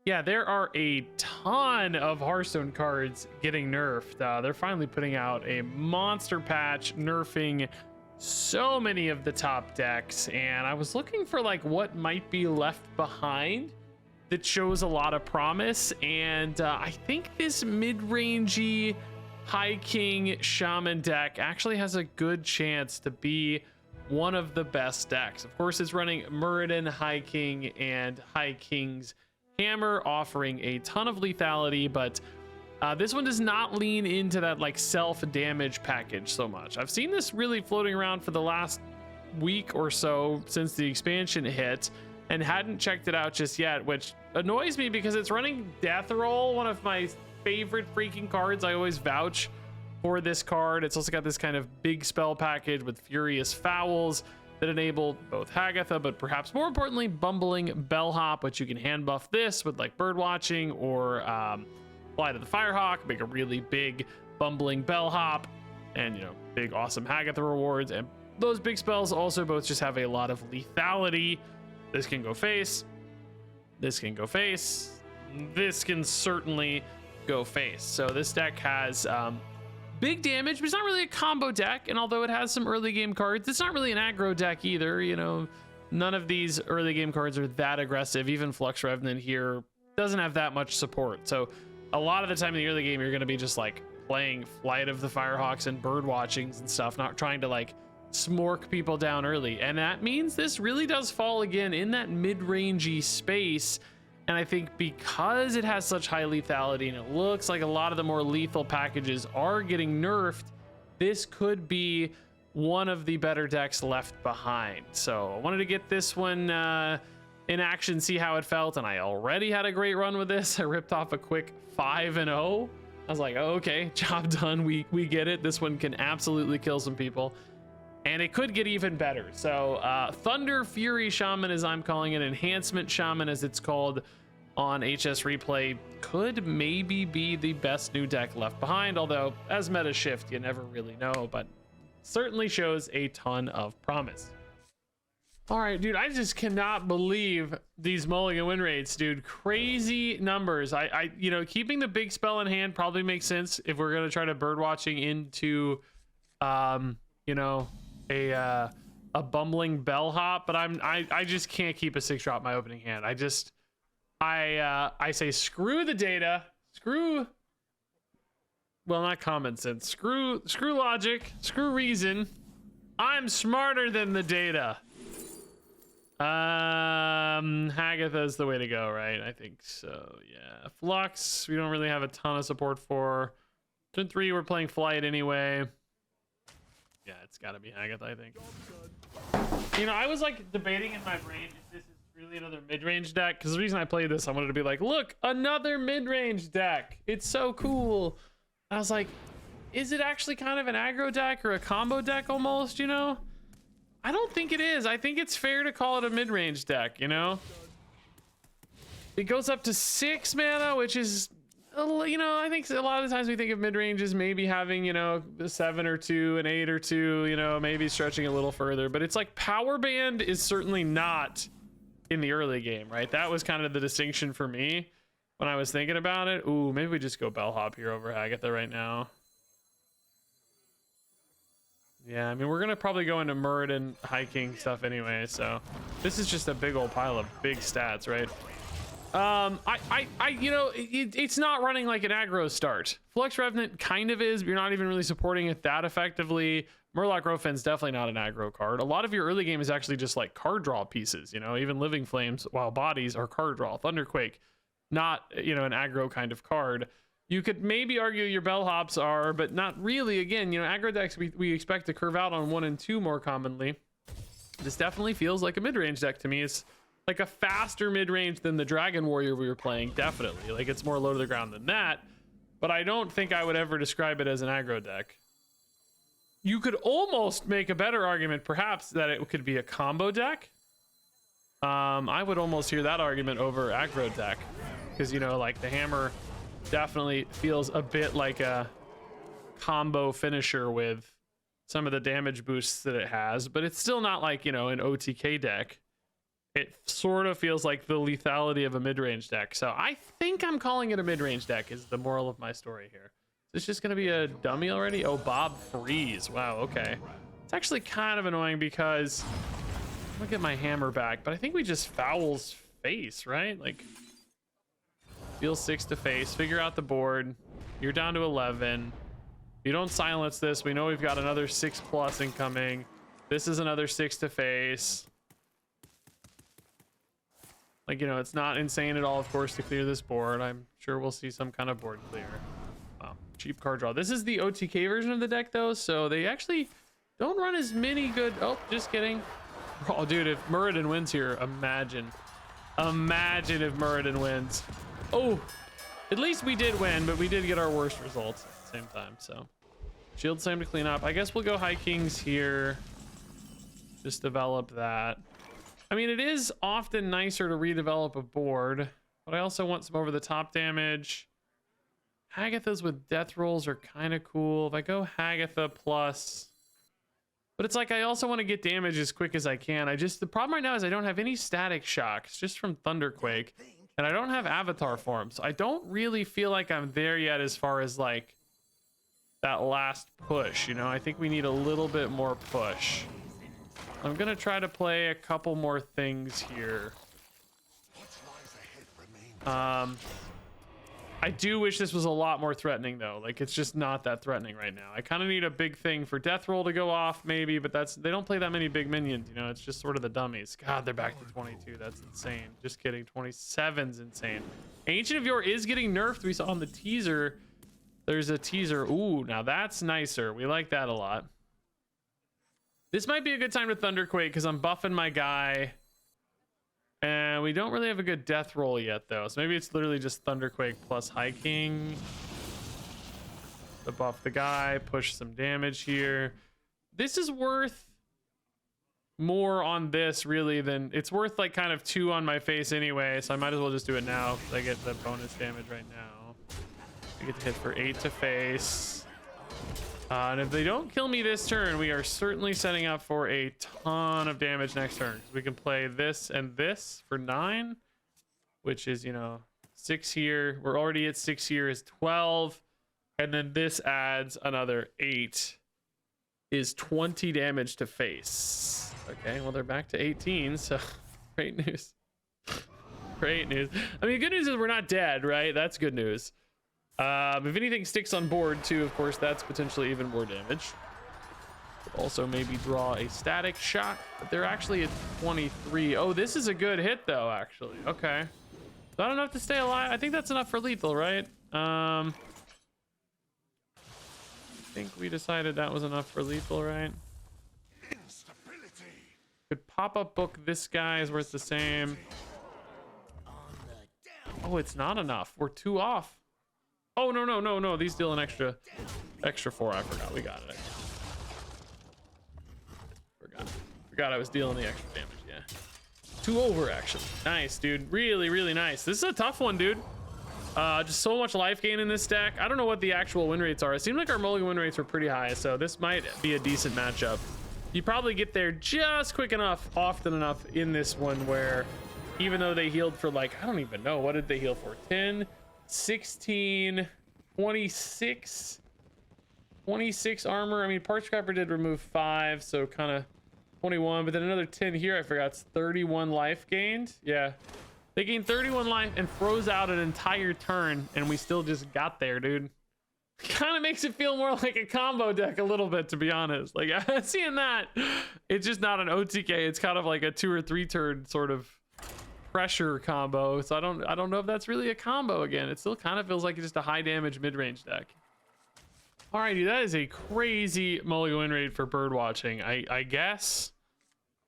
Yeah, there are a ton of Hearthstone cards getting nerfed. They're finally putting out a monster patch nerfing so many of the top decks, and I was looking for like what might be left behind that shows a lot of promise, and I think this mid-rangey High King Shaman deck actually has a good chance to be one of the best decks. Of course, it's running Muradin, High King, and High King's Hammer, offering a ton of lethality, but this one does not lean into that like self-damage package so much. I've seen this really floating around for the last week or so since the expansion hit, and hadn't checked it out just yet, which annoys me because it's running Death Roll, one of my favorite freaking cards. I always vouch for this card. It's also got this kind of big spell package with Furious Fouls that enable both Hagatha, but perhaps more importantly, Bumbling Bellhop, which you can hand buff this with like Bird Watching or Fly to the Firehawk, make a really big Bumbling Bellhop, and big awesome Hagatha rewards. And those big spells also both just have a lot of lethality. This can go face, this can go face, this can certainly go face. So this deck has big damage, but it's not really a combo deck. And although it has some early game cards, it's not really an aggro deck either. None of these early game cards are that aggressive. Even Flux Revenant here doesn't have that much support. So a lot of the time in the early game, you're going to be just like playing Flight of the Firehawks and Bird Watchings and stuff, not trying to like smork people down early. And that means this really does fall again in that mid-rangey space. And I think because it has such high lethality and it looks like a lot of the more lethal packages are getting nerfed, this could be one of the better decks left behind. So I wanted to get this one in action, see how it felt. And I already had a great run with this. I ripped off a quick 5-0. I was like, oh, okay, job done. We get it. This one can absolutely kill some people. And it could get even better. So Thunderfury Shaman, as I'm calling it, Enhancement Shaman as it's called on HS Replay, could maybe be the best new deck left behind. Although as meta shift, you never really know, but certainly shows a ton of promise. All right, dude, I just cannot believe these mulligan win rates, dude. Crazy numbers. I keeping the big spell in hand probably makes sense if we're gonna try to bird watching into a bumbling bellhop, but I just can't keep a 6-drop in my opening hand. I say screw the data, not common sense, screw logic, screw reason. I'm smarter than the data. Hagatha is the way to go, right? I think so. Yeah, Flux we don't really have a ton of support for. Turn 3 we're playing Flight anyway. Yeah, it's got to be Hagatha, I think. I was like debating in my brain if this is really another mid-range deck, because the reason I played this, I wanted to be like, look, another mid-range deck. It's so cool. I was like, is it actually kind of an aggro deck or a combo deck almost, I don't think it is. I think it's fair to call it a mid-range deck, It goes up to 6 mana, which is... I think a lot of the times we think of mid-range as maybe having, a 7 or 2, an 8 or 2, maybe stretching a little further. But it's like Power Band is certainly not in the early game, right? That was kind of the distinction for me when I was thinking about it. Ooh, maybe we just go Bellhop here over Hagatha right now. Yeah, I mean, we're going to probably go into Muradin High King stuff anyway. So this is just a big old pile of big stats, right? It's not running like an aggro start. Flux Revenant kind of is, but you're not even really supporting it that effectively. Murloc Rofen's definitely not an aggro card. A lot of your early game is actually just like card draw pieces, even Living Flames, while Bodies are card draw. Thunderquake, not, an aggro kind of card. You could maybe argue your Bellhops are, but not really. Again, aggro decks we expect to curve out on 1 and 2 more commonly. This definitely feels like a mid-range deck to me. It's like a faster mid-range than the Dragon Warrior we were playing, definitely. Like, it's more low to the ground than that, but I don't think I would ever describe it as an aggro deck. You could almost make a better argument, perhaps, that it could be a combo deck. I would almost hear that argument over aggro deck, because, like, the Hammer definitely feels a bit like a combo finisher with some of the damage boosts that it has, but it's still not like, an OTK deck. it sort of feels like the lethality of a mid-range deck. So I think I'm calling it a mid-range deck is the moral of my story here. Is this just going to be a dummy already? Oh, Bob Freeze. Wow, okay. It's actually kind of annoying because I'm going to get my hammer back, but I think we just fouls face, right? Like, deal 6 to face, figure out the board. You're down to 11. You don't silence this. We know we've got another 6+ incoming. This is another 6 to face. Like, you know, it's not insane at all, of course, to clear this board. I'm sure we'll see some kind of board clear. Wow, cheap card draw. This is the OTK version of the deck, though, so they actually don't run as many good... Oh, just kidding. Oh, dude, if Muradin wins here, imagine. Imagine if Muradin wins. Oh, at least we did win, but we did get our worst results at the same time, so... Shield Slam to clean up. I guess we'll go High Kings here. Just develop that. I mean, it is often nicer to redevelop a board, but I also want some over-the-top damage. Hagathas with death rolls are kind of cool. If I go Hagatha plus... But it's like I also want to get damage as quick as I can. The problem right now is I don't have any static shocks, just from Thunderquake. And I don't have avatar form, so I don't really feel like I'm there yet as far as, like, that last push, you know? I think we need a little bit more push. I'm gonna try to play a couple more things here. I do wish this was a lot more threatening though. Like, it's just not that threatening right now. I kind of need a big thing for death roll to go off maybe, but they don't play that many big minions, you know? It's just sort of the dummies. God, they're back to 22. That's insane. Just kidding. 27's insane. Ancient of Yore is getting nerfed. We saw on the teaser. There's a teaser. Ooh, now that's nicer. We like that a lot. This might be a good time to Thunderquake because I'm buffing my guy. And we don't really have a good death roll yet, though. So maybe it's literally just Thunderquake plus High King. To buff the guy, push some damage here. This is worth more on this, really, than... It's worth, like, kind of 2 on my face anyway, so I might as well just do it now because I get the bonus damage right now. I get to hit for 8 to face. And if they don't kill me this turn, we are certainly setting up for a ton of damage next turn. We can play this and this for 9, which is, you know, 6 here. We're already at 6 here is 12. And then this adds another 8 is 20 damage to face. Okay, well, they're back to 18, so great news. Great news. I mean, good news is we're not dead, right? That's good news. If anything sticks on board too, of course, that's potentially even more damage. Also maybe draw a static shot, but they're actually at 23. Oh, this is a good hit though, actually. Okay, not enough to stay alive. I think that's enough for lethal, right? I think we decided that was enough for lethal, right? Could pop-up book this guy is worth the same. Oh, it's not enough. We're 2 off. Oh, no. These deal an extra 4. I forgot. We got it. Forgot I was dealing the extra damage. Yeah. 2 over, actually. Nice, dude. Really, really nice. This is a tough one, dude. Just so much life gain in this deck. I don't know what the actual win rates are. It seemed like our mulligan win rates were pretty high, so this might be a decent matchup. You probably get there just quick enough, often enough in this one where even though they healed for, like, I don't even know. What did they heal for? 10... 16, 26 armor. I mean, Parch Scrapper did remove 5, so kind of 21, but then another 10 here. I forgot it's 31 life gained. Yeah, they gained 31 life and froze out an entire turn, and we still just got there, dude. Kind of makes it feel more like a combo deck a little bit, to be honest. Like, seeing that, it's just not an OTK. It's kind of like a 2 or 3 turn sort of pressure combo, so I don't know if that's really a combo again. It still kind of feels like it's just a high damage mid-range deck. Alrighty, that is a crazy mulligan win rate for bird watching. I guess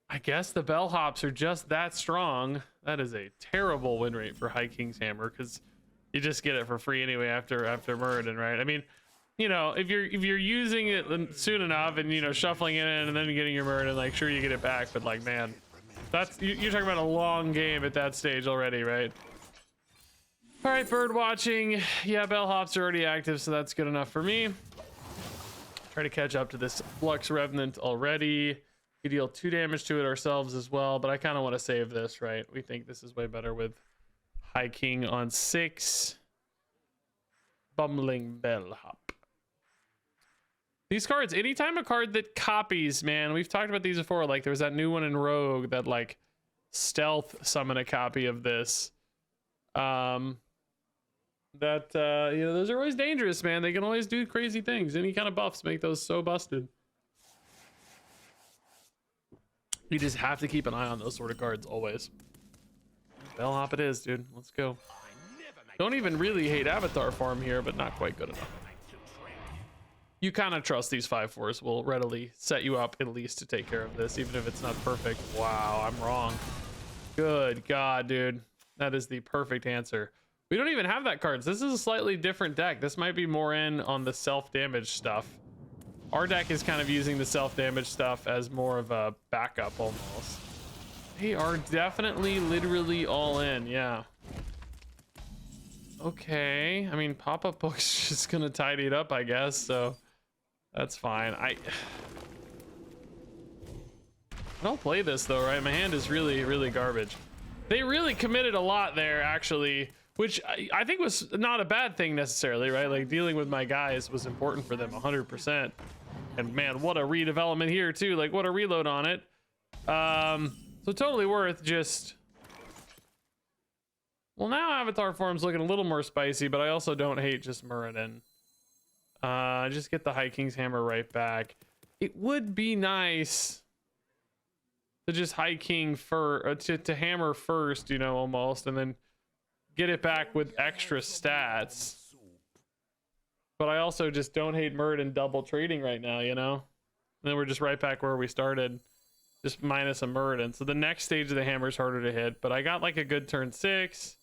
the bellhops are just that strong. That is a terrible win rate for High King's Hammer because you just get it for free anyway after Muradin, right? I mean, you know, if you're using it soon enough and, you know, shuffling it in and then getting your Muradin, like, sure, you get it back, but, like, man, you're talking about a long game at that stage already, right? All right, bird watching. Yeah, bellhops are already active, so that's good enough for me. Try to catch up to this Flux Revenant already. We deal 2 damage to it ourselves as well, but I kind of want to save this, right? We think this is way better with High King on 6. Bumbling Bellhop. These cards, anytime a card that copies, man, we've talked about these before. Like there was that new one in Rogue that like stealth summon a copy of this. You know, those are always dangerous, man. They can always do crazy things. Any kind of buffs make those so busted. You just have to keep an eye on those sort of cards always. Bellhop it is, dude. Let's go. Don't even really hate Avatar Farm here, but not quite good enough. You kind of trust these 5/4s will readily set you up at least to take care of this, even if it's not perfect. Wow, I'm wrong. Good God, dude. That is the perfect answer. We don't even have that cards. This is a slightly different deck. This might be more in on the self-damage stuff. Our deck is kind of using the self-damage stuff as more of a backup almost. They are definitely literally all in, yeah. Okay, I mean, pop-up book's just gonna tidy it up, I guess, so that's fine. I don't play this though, right? My hand is really garbage. They really committed a lot there, actually, which I think was not a bad thing necessarily, right? Like dealing with my guys was important for them 100%. And man, what a redevelopment here too. Like what a reload on it. So totally worth just... Well, now Avatar Form's looking a little more spicy, but I also don't hate just Muradin. Just get the High King's Hammer right back. It would be nice to just High King to hammer first, you know, almost, and then get it back with extra stats. But I also just don't hate Muradin double trading right now, you know? And then we're just right back where we started, just minus a Muradin. So the next stage of the hammer is harder to hit, but I got like a good turn 6.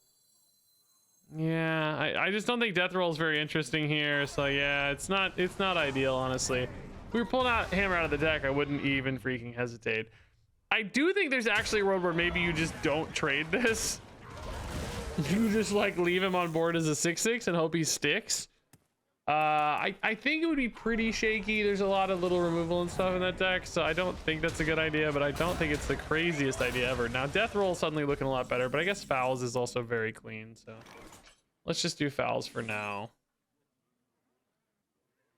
Yeah, I just don't think death roll is very interesting here. So yeah, it's not ideal, honestly. If we were pulling out hammer out of the deck, I wouldn't even freaking hesitate. I do think there's actually a world where maybe you just don't trade this. You just like leave him on board as a 6/6 and hope he sticks. I think it would be pretty shaky. There's a lot of little removal and stuff in that deck, so I don't think that's a good idea, but I don't think it's the craziest idea ever. Now death roll is suddenly looking a lot better, but I guess fouls is also very clean, so let's just do fouls for now.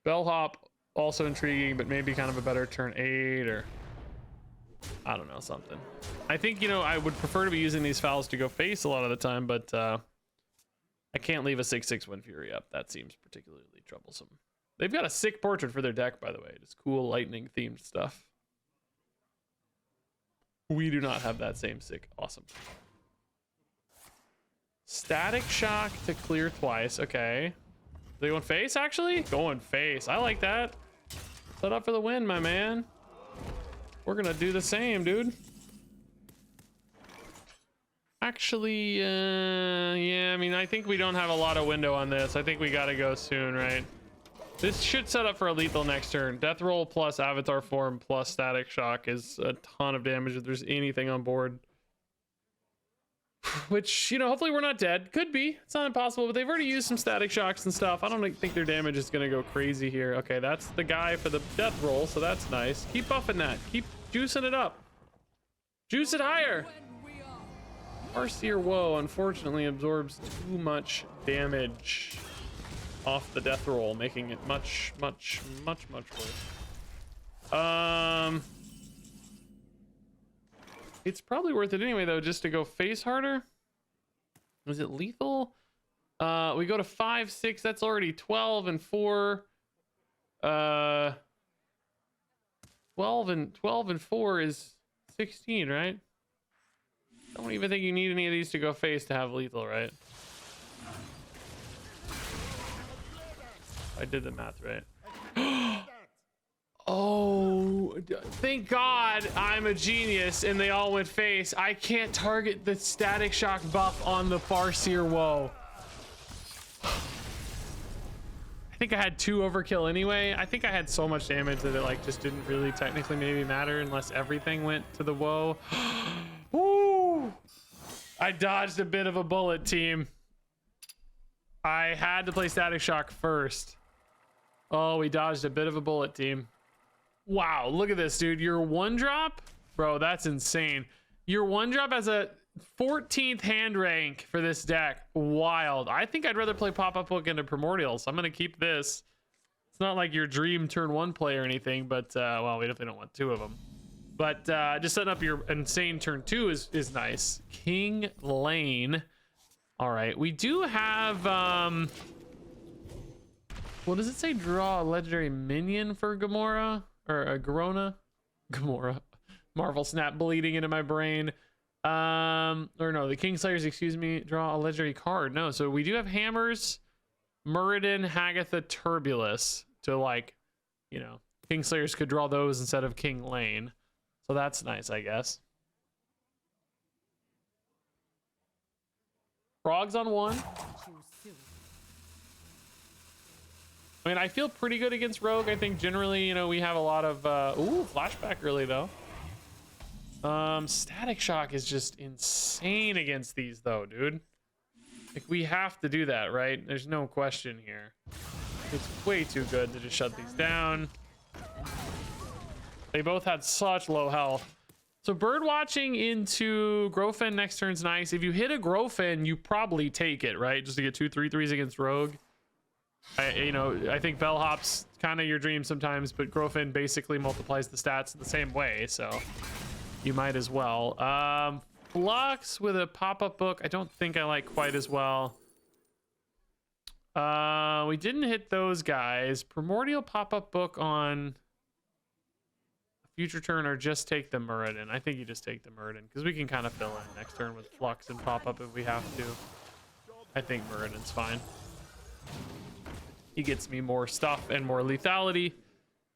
Bellhop also intriguing, but maybe kind of a better turn 8, or I don't know, something. I think, you know, I would prefer to be using these fouls to go face a lot of the time, but I can't leave a 6/6 windfury up. That seems particularly troublesome. They've got a sick portrait for their deck, by the way. Just cool lightning themed stuff. We do not have that same sick. Awesome. Static shock to clear twice. Okay. They going face, actually? Going face. I like that. Set up for the win, my man. We're gonna do the same, dude. Actually, yeah, I mean, I think we don't have a lot of window on this. I think we gotta go soon, right? This should set up for a lethal next turn. Death roll plus Avatar Form plus Static Shock is a ton of damage if there's anything on board. Which, you know, hopefully we're not dead. Could be. It's not impossible, but they've already used some Static Shocks and stuff. I don't think their damage is gonna go crazy here. Okay, that's the guy for the death roll, so that's nice. Keep buffing that. Keep juicing it up. Juice it higher. Farseer Woe unfortunately absorbs too much damage off the death roll, making it much worse. It's probably worth it anyway though, just to go face harder. Was it lethal? We go to 5, 6, that's already 12 and 4. 12 and 4 is 16, right? I don't even think you need any of these to go face to have lethal, right? I did the math right. Oh, thank God I'm a genius and they all went face. I can't target the Static Shock buff on the Farseer Woe. I think I had 2 overkill anyway. I think I had so much damage that it like just didn't really technically maybe matter unless everything went to the Woe. Woo! I dodged a bit of a bullet, team. I had to play Static Shock first. Oh, we dodged a bit of a bullet, team. Wow, look at this, dude. Your one drop, bro, that's insane. Your one drop has a 14th hand rank for this deck. Wild. I think I'd rather play pop-up book into primordials. I'm gonna keep this. It's not like your dream turn one play or anything, but well, we definitely don't want two of them. But just setting up your insane turn two is nice. King Lane. All right, we do have what does it say? Draw a legendary minion for Gamora or a Garona? Gamora. Marvel Snap bleeding into my brain. Or no, the Kingslayers, excuse me, draw a legendary card. No, so we do have hammers, Muradin, Hagatha, Turbulus to, like, you know, Kingslayers could draw those instead of King Lane. So that's nice, I guess. Frogs on one. I mean, I feel pretty good against Rogue. I think generally, you know, we have a lot of ooh, flashback early though. Static Shock is just insane against these though, dude. Like, we have to do that, right? There's no question here. It's way too good to just shut these down. They both had such low health. So bird watching into Grofen next turn's nice. If you hit a Grofen, you probably take it, right? Just to get 2/3/3s against Rogue. You know, I think Bellhop's kind of your dream sometimes, but Grofen basically multiplies the stats the same way, so you might as well. Flux with a pop-up book, I don't think I like quite as well. We didn't hit those guys. Primordial pop-up book on a future turn, or just take the Muradin. I think you just take the Muradin because we can kind of fill in next turn with Flux and pop-up if we have to. I think Muradin's fine. He gets me more stuff and more lethality.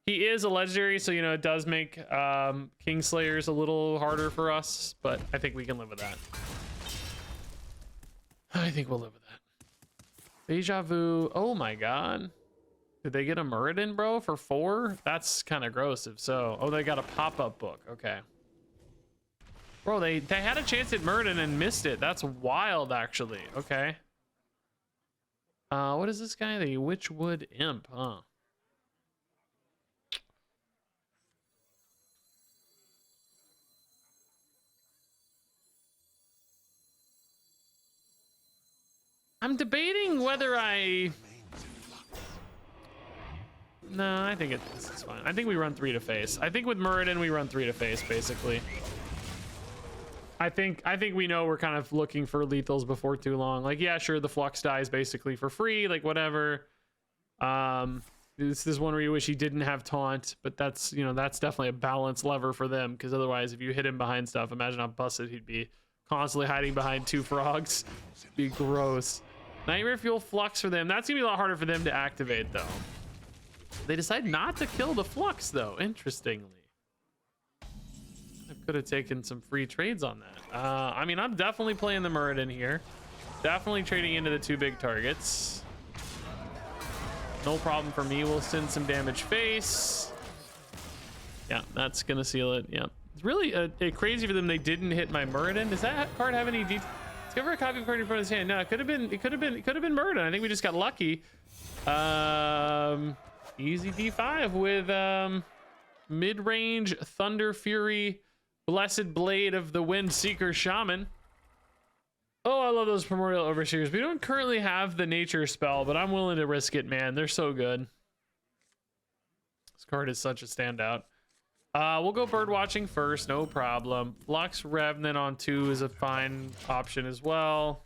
He is a legendary, so, you know, it does make Kingslayers a little harder for us, but I think we can live with that. I think we'll live with that. Deja Vu. Oh my god. Did they get a Muradin, bro, for 4? That's kind of gross if so. Oh, they got a pop-up book. Okay. Bro, they had a chance at Muradin and missed it. That's wild, actually. Okay. What is this guy? The Witchwood Imp, huh? I'm debating whether I... No, I think this is fine. I think we run 3 to face. I think with Muradin, we run 3 to face, basically. I think we know we're kind of looking for lethals before too long. Like, yeah, sure, the Flux dies basically for free, like, whatever. This is one where you wish he didn't have taunt, but that's, you know, that's definitely a balance lever for them, because otherwise, if you hit him behind stuff, imagine how busted he'd be. Constantly hiding behind 2 frogs. It'd be gross. Nightmare Fuel Flux for them. That's gonna be a lot harder for them to activate, though. They decide not to kill the Flux, though, interestingly. I could have taken some free trades on that. I mean, I'm definitely playing the Muradin here. Definitely trading into the 2 big targets. No problem for me. We'll send some damage face. Yeah, that's gonna seal it. Yeah, it's really crazy for them they didn't hit my Muradin. Does that card have any details? Discover a copy of card in front of his hand. No, it could have been Muradin. I think we just got lucky. Easy D5 with mid-range Thunderfury, Blessed Blade of the Windseeker Shaman. Oh, I love those Primordial Overseers. We don't currently have the nature spell, but I'm willing to risk it, man. They're so good. This card is such a standout. We'll go bird watching first, no problem. Flux Revenant on 2 is a fine option as well.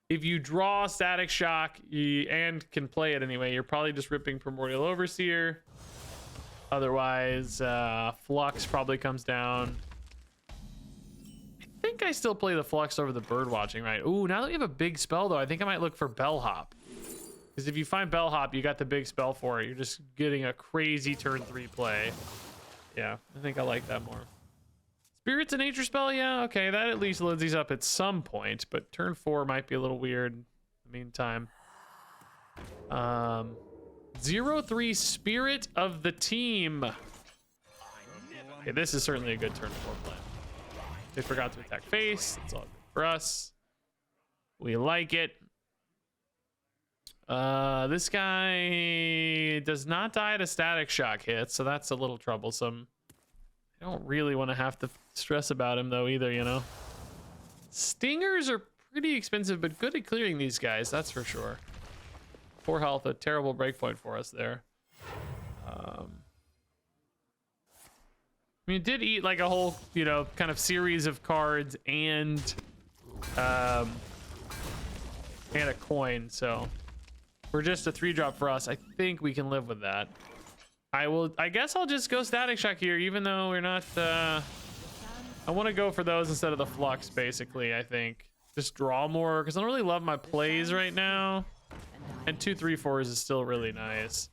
If you draw Static Shock and can play it anyway, you're probably just ripping Primordial Overseer. Otherwise, Flux probably comes down. I think I still play the Flux over the bird watching, right? Ooh, now that we have a big spell, though, I think I might look for Bellhop. Because if you find Bellhop, you got the big spell for it. You're just getting a crazy turn 3 play. Yeah, I think I like that more. Spirit's a nature spell? Yeah, okay, that at least loads these up at some point, but turn 4 might be a little weird in the meantime. 0-3 Spirit of the Team. Okay, this is certainly a good turn 4 play. They forgot to attack face. It's all good for us. We like it. This guy does not die to static shock hits, so that's a little troublesome. I don't really want to have to stress about him though either, you know. Stingers are pretty expensive, but good at clearing these guys, that's for sure. 4 health, a terrible breakpoint for us there. I mean, it did eat like a whole, you know, kind of series of cards and a coin, so for just a 3-drop for us, I think we can live with that. I guess I'll just go static shock here, even though we're not I want to go for those instead of the flux, basically. I think just draw more because I don't really love my plays right now, and 2 3/4s is still really nice.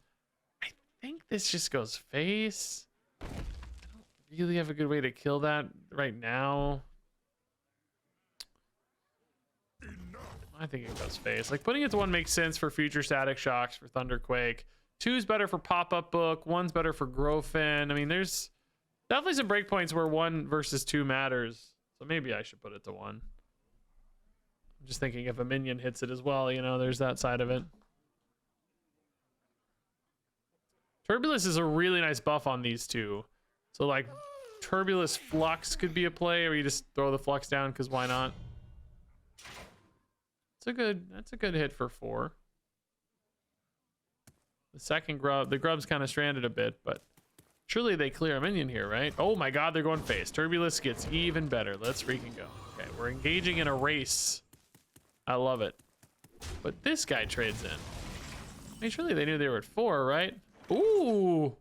I think this just goes face. I don't really have a good way to kill that right now. I think it goes face. Like, putting it to 1 makes sense for future static shocks for Thunderquake. 2's better for pop-up book. 1's better for Growfin. I mean, there's definitely some breakpoints where 1 versus 2 matters. So maybe I should put it to 1. I'm just thinking if a minion hits it as well, you know, there's that side of it. Turbulus is a really nice buff on these two. So like Turbulus Flux could be a play, or you just throw the Flux down because why not? That's a good hit for 4. The second grub, the grub's kind of stranded a bit, but surely they clear a minion here, right? Oh my god, they're going face. Turbulus gets even better. Let's freaking go. Okay, we're engaging in a race. I love it. But this guy trades in. I mean, surely they knew they were at 4, right? Ooh!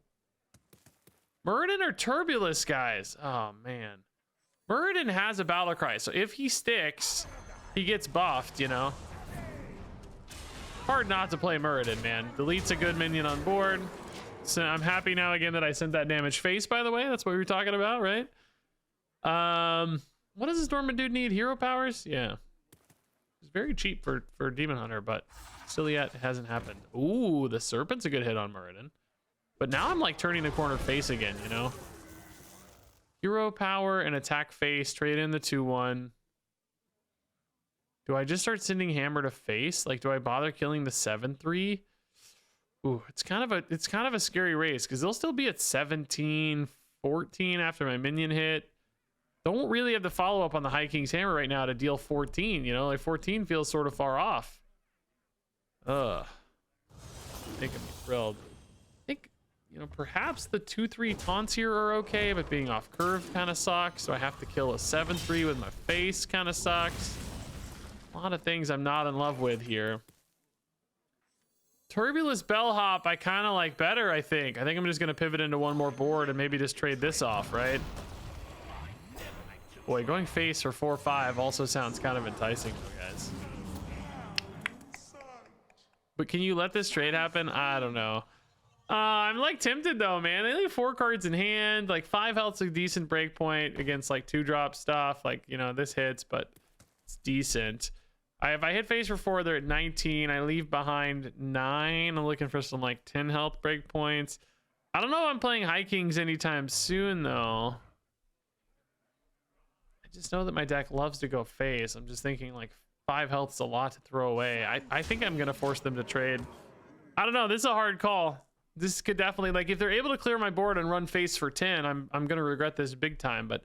Muradin or Turbulus, guys? Oh, man. Muradin has a battle cry, so if he sticks, he gets buffed, you know? Hard not to play Muradin, man. Delete's a good minion on board. So I'm happy now again that I sent that damage face, by the way. That's what we were talking about, right? What does this dormant dude need? Hero powers? Yeah. It's very cheap for Demon Hunter, but still yet it hasn't happened. Ooh, the Serpent's a good hit on Muradin. But now I'm like turning the corner face again, you know? Hero power and attack face, trade in the 2/1. Do I just start sending hammer to face? Like, do I bother killing the 7/3? Ooh, it's kind of a scary race because they'll still be at 17, 14 after my minion hit. Don't really have the follow up on the High King's hammer right now to deal 14. You know, like 14 feels sort of far off. Making me thrilled. I think, you know, perhaps the 2/3 taunts here are okay, but being off curve kind of sucks. So I have to kill a 7/3 with my face kind of sucks. A lot of things I'm not in love with here. Turbulus Bellhop I kind of like better, I think. I think I'm just going to pivot into 1 more board and maybe just trade this off, right? Boy, going face for 4/5 also sounds kind of enticing though, guys. But can you let this trade happen? I don't know. I'm like tempted though, man. They only have 4 cards in hand. Like 5 health's a decent breakpoint against like 2-drop stuff. Like, you know, this hits, but it's decent. If I hit face for 4, they're at 19. I leave behind 9. I'm looking for some like 10 health breakpoints. I don't know if I'm playing High Kings anytime soon though. I just know that my deck loves to go face. I'm just thinking like 5 health's a lot to throw away. I think I'm gonna force them to trade. I don't know. This is a hard call. This could definitely, like, if they're able to clear my board and run face for 10, I'm gonna regret this big time. But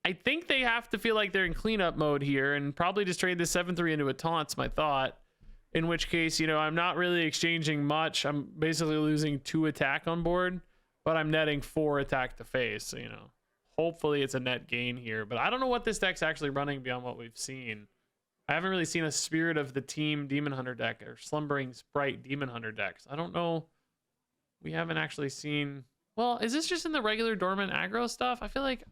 I think they have to feel like they're in cleanup mode here and probably just trade this 7/3 into a taunt's my thought. In which case, you know, I'm not really exchanging much. I'm basically losing 2 attack on board, but I'm netting 4 attack to face. So, you know, hopefully it's a net gain here. But I don't know what this deck's actually running beyond what we've seen. I haven't really seen a Spirit of the Team Demon Hunter deck or Slumbering Sprite Demon Hunter decks. I don't know. We haven't actually seen... Well, is this just in the regular dormant aggro stuff? I feel like...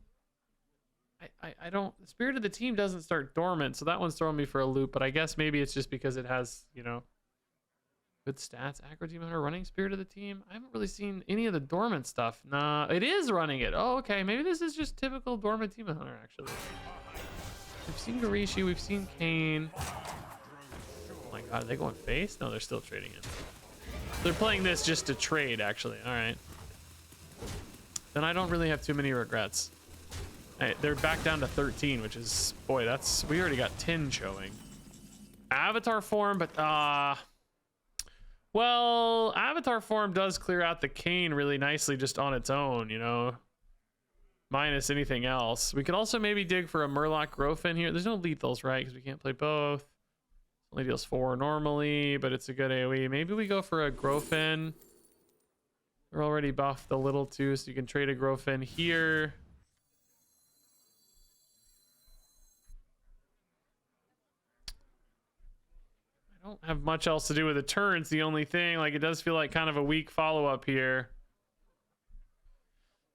I don't... Spirit of the Team doesn't start dormant, so that one's throwing me for a loop, but I guess maybe it's just because it has, you know, good stats. Aggro Demon Hunter running Spirit of the Team? I haven't really seen any of the dormant stuff. Nah, it is running it. Oh, okay. Maybe this is just typical dormant Demon Hunter, actually. We've seen Garishi, we've seen Kane. Oh my god, are they going face? No, they're still trading it. They're playing this just to trade, actually. All right. Then I don't really have too many regrets. Hey, they're back down to 13, which is, boy, that's, we already got 10 showing. Avatar form, but Well, Avatar form does clear out the Cane really nicely just on its own, you know, minus anything else. We could also maybe dig for a Murloc Growfin here. There's no lethals, right? Because we can't play both. Only deals 4 normally, but it's a good AoE. Maybe we go for a Growfin. We're already buffed a little too, so you can trade a Growfin here. I don't have much else to do with the turns. The only thing, like, it does feel like kind of a weak follow-up here.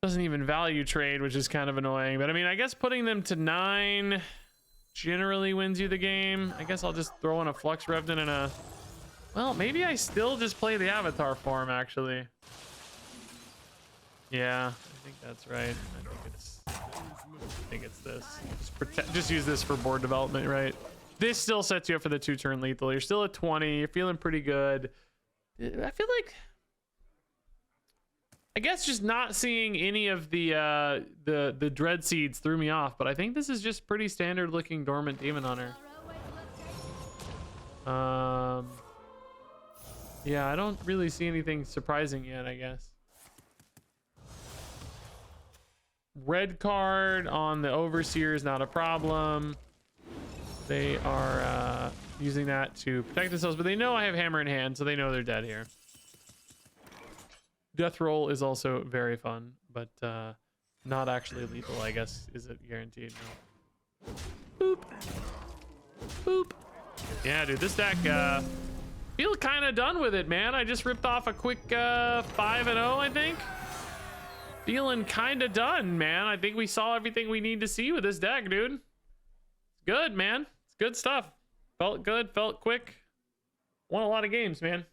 Doesn't even value trade, which is kind of annoying. But I mean, I guess putting them to 9 generally wins you the game. I guess I'll just throw in a Flux Revenant and a... Well, maybe I still just play the Avatar form, actually. Yeah, I think that's right. I think it's this. Just use this for board development, right? This still sets you up for the 2-turn lethal. You're still at 20. You're feeling pretty good. I feel like, I guess just not seeing any of the Dread Seeds threw me off, but I think this is just pretty standard looking Dormant Demon Hunter. Yeah, I don't really see anything surprising yet, I guess. Red card on the Overseer is not a problem. They are using that to protect themselves, but they know I have Hammer in hand, so they know they're dead here. Death Roll is also very fun, but not actually lethal, I guess. Is it guaranteed? No. Boop. Boop. Yeah, dude, this deck, feel kind of done with it, man. I just ripped off a quick 5-0, I think. Feeling kind of done, man. I think we saw everything we need to see with this deck, dude. It's good, man. It's good stuff. Felt good, felt quick. Won a lot of games, man.